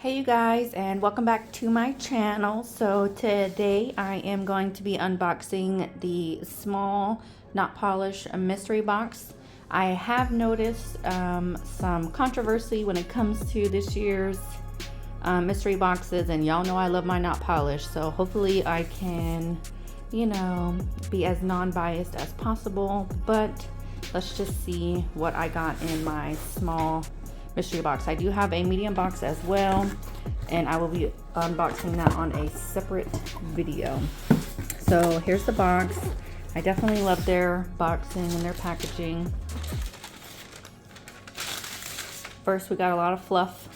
Hey you guys, and welcome back to my channel. So today I am going to be unboxing the small not polished mystery box. I have noticed some controversy when it comes to this year's mystery boxes, and y'all know I love my not polished, so hopefully I can, be as non-biased as possible. But let's just see what I got in my small mystery box. I do have a medium box as well, and I will be unboxing that on a separate video. So here's the box. I definitely love their boxing and their packaging. First, we got a lot of fluff.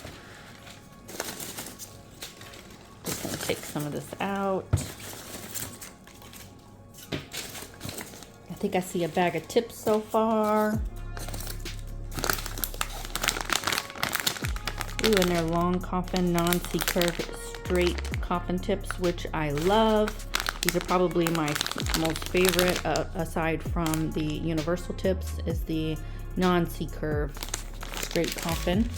Just gonna take some of this out. I think I see a bag of tips so far. Ooh, and they're long coffin, non-C-curve, straight coffin tips, which I love. These are probably my most favorite, aside from the universal tips, is the non-C-curve straight coffin.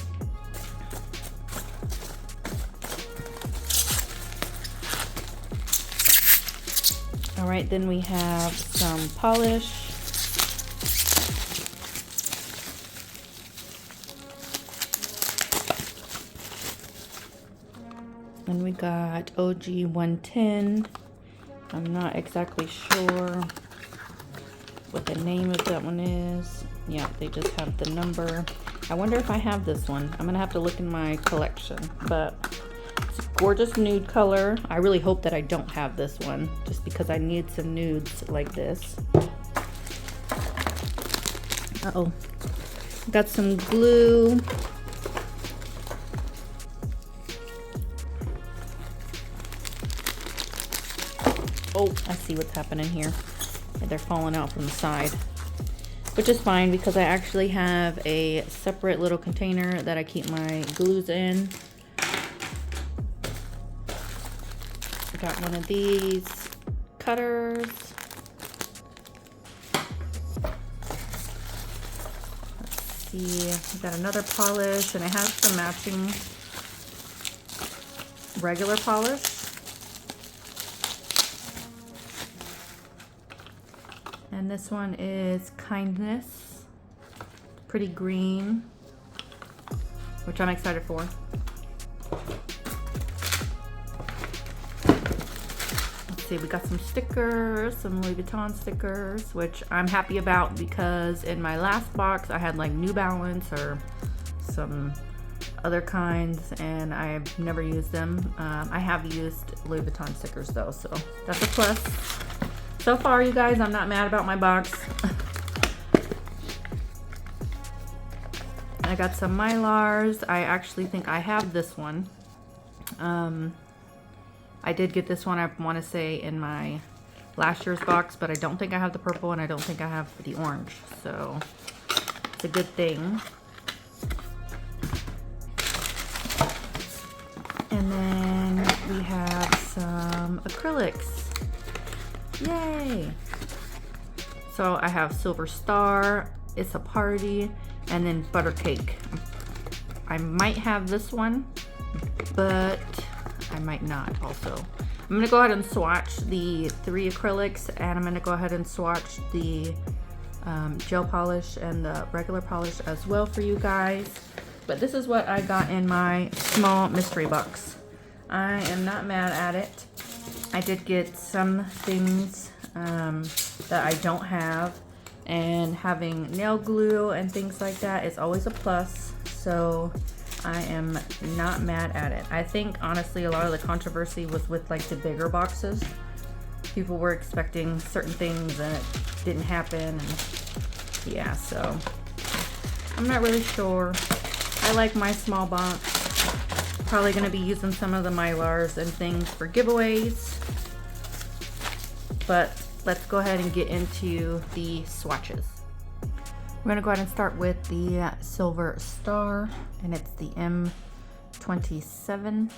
All right, then we have some polish. And we got OG 110. I'm not exactly sure what the name of that one is. Yeah, they just have the number. I wonder if I have this one. I'm gonna have to look in my collection, but it's a gorgeous nude color. I really hope that I don't have this one, just because I need some nudes like this. Uh-oh. Got some glue. Oh, I see what's happening here. They're falling out from the side, which is fine because I actually have a separate little container that I keep my glues in. I got one of these cutters. Let's see, I got another polish, and I have some matching regular polish. And this one is Kindness, pretty green, which I'm excited for. Let's see, we got some stickers, some Louis Vuitton stickers, which I'm happy about because in my last box I had like New Balance or some other kinds, and I've never used them. I have used Louis Vuitton stickers though, so that's a plus. So far, you guys, I'm not mad about my box. I got some Mylars. I actually think I have this one. I did get this one, I want to say, in my last year's box, but I don't think I have the purple, and I don't think I have the orange. So it's a good thing. And then we have some acrylics. Yay! So I have Silver Star, It's a Party, and then Butter Cake. I might have this one, but I might not also. I'm gonna go ahead and swatch the 3 acrylics, and I'm gonna go ahead and swatch the gel polish and the regular polish as well for you guys. But this is what I got in my small mystery box. I am not mad at it. I did get some things that I don't have, and having nail glue and things like that is always a plus, so I am not mad at it. I think honestly a lot of the controversy was with like the bigger boxes. People were expecting certain things and it didn't happen, and yeah, so I'm not really sure. I like my small box. Probably going to be using some of the Mylars and things for giveaways. But let's go ahead and get into the swatches. We're going to go ahead and start with the Silver Star, and it's the M27.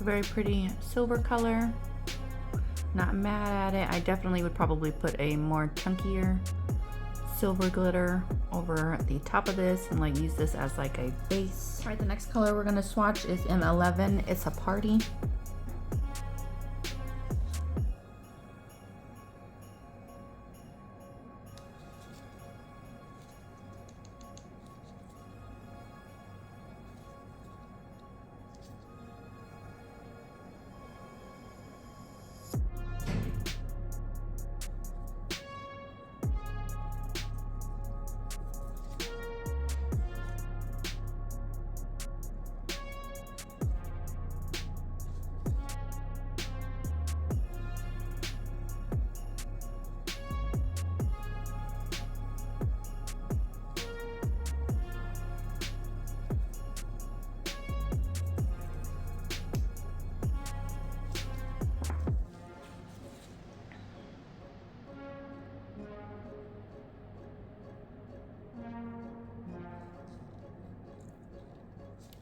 It's a very pretty silver color. Not mad at it. I definitely would probably put a more chunkier silver glitter over the top of this and like use this as like a base. All right, the next color we're gonna swatch is M11. It's a party.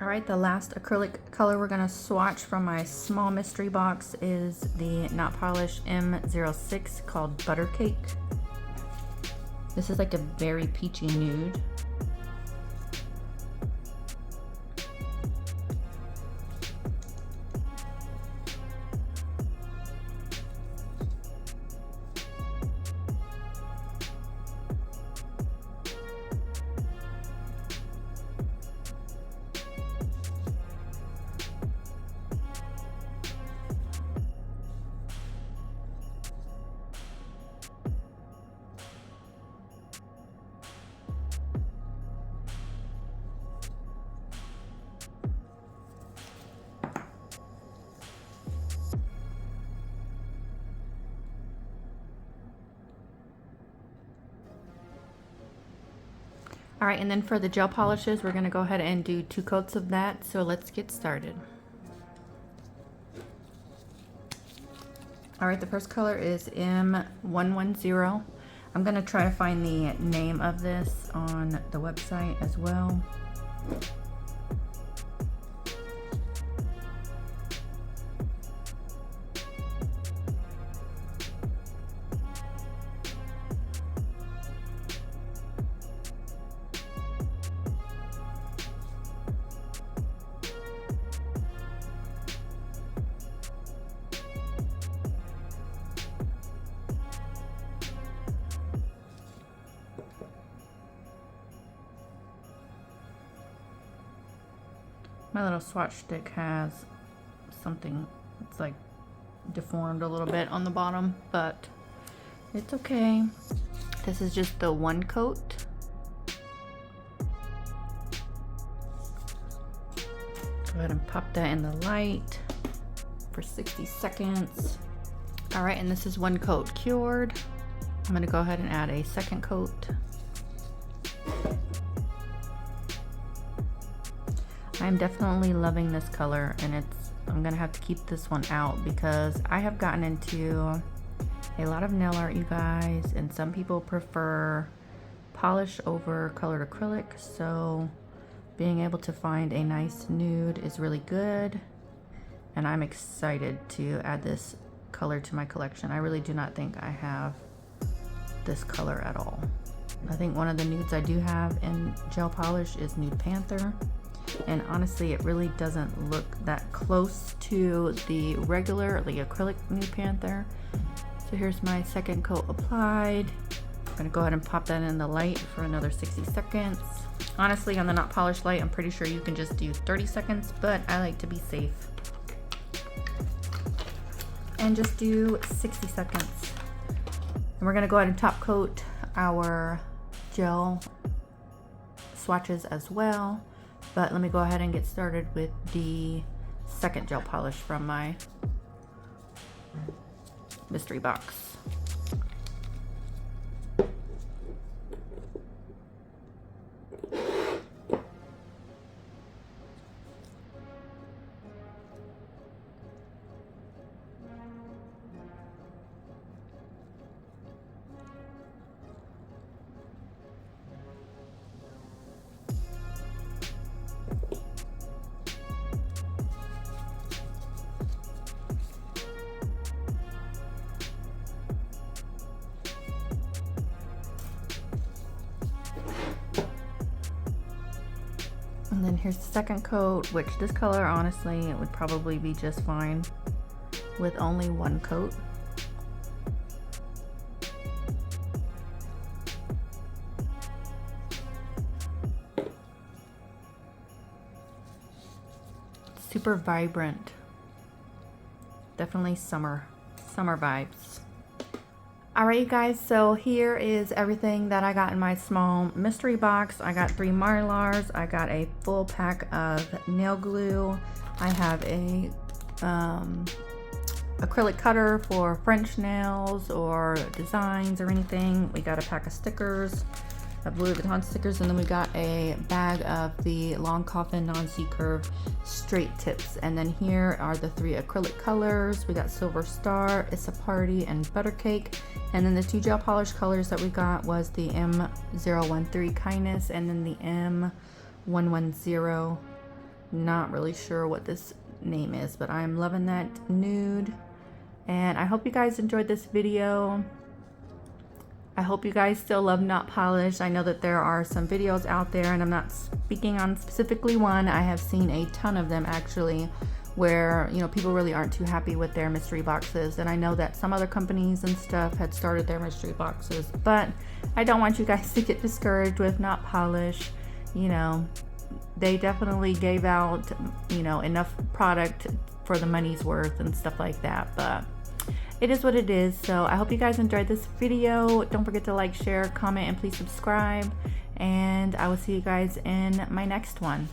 All right, the last acrylic color we're gonna swatch from my small mystery box is the Not Polished M06 called Butter Cake. This is like a very peachy nude. All right, and then for the gel polishes, we're gonna go ahead and do 2 coats of that. So let's get started. All right, the first color is M110. I'm gonna try to find the name of this on the website as well. My little swatch stick has something, it's like deformed a little bit on the bottom, but it's okay. This is just the 1 coat. Go ahead and pop that in the light for 60 seconds. All right, and this is 1 coat cured. I'm gonna go ahead and add a 2nd coat. I'm definitely loving this color, and I'm gonna have to keep this one out because I have gotten into a lot of nail art, you guys, and some people prefer polish over colored acrylic, so being able to find a nice nude is really good, and I'm excited to add this color to my collection. I really do not think I have this color at all. I think one of the nudes I do have in gel polish is Nude Panther. And honestly, it really doesn't look that close to the regular, the acrylic Nude Panther. So here's my 2nd coat applied. I'm gonna go ahead and pop that in the light for another 60 seconds. Honestly, on the not polished light, I'm pretty sure you can just do 30 seconds, but I like to be safe and just do 60 seconds. And we're gonna go ahead and top coat our gel swatches as well. But let me go ahead and get started with the 2nd gel polish from my mystery box. And then here's the second coat, which this color, honestly, it would probably be just fine with only one coat. Super vibrant. Definitely summer vibes. Alright you guys, so here is everything that I got in my small mystery box. I got 3 Mylars, I got a full pack of nail glue, I have a acrylic cutter for French nails or designs or anything. We got a pack of stickers, of Louis Vuitton stickers, and then we got a bag of the Long Coffin non-C-curve straight tips. And then here are the 3 acrylic colors. We got Silver Star, It's a Party, and Butter Cake. And then the 2 gel polish colors that we got was the M013 Kindness and then the M110. Not really sure what this name is, but I'm loving that nude. And I hope you guys enjoyed this video. I hope you guys still love Not Polished. I know that there are some videos out there, and I'm not speaking on specifically one. I have seen a ton of them actually, where, you know, people really aren't too happy with their mystery boxes. And I know that some other companies and stuff had started their mystery boxes, but I don't want you guys to get discouraged with Not Polished. You know, they definitely gave out, you know, enough product for the money's worth and stuff like that, but it is what it is. So I hope you guys enjoyed this video. Don't forget to like, share, comment, and please subscribe. And I will see you guys in my next one.